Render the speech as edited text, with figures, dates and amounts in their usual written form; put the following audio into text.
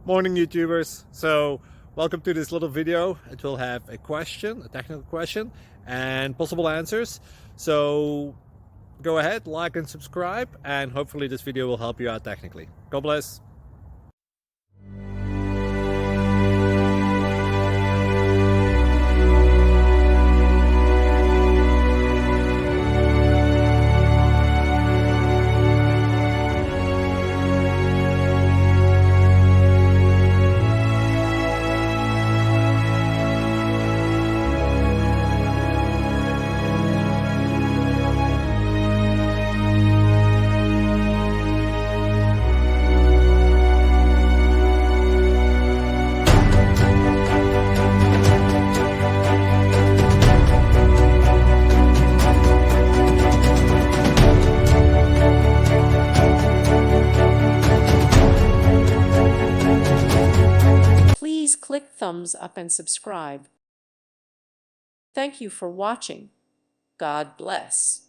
Morning YouTubers. So welcome to this little video. It will have a question, a technical question, and possible answers. So go ahead, like and subscribe, and hopefully this video will help you out technically. God bless. Please click thumbs up and subscribe. Thank you for watching. God bless.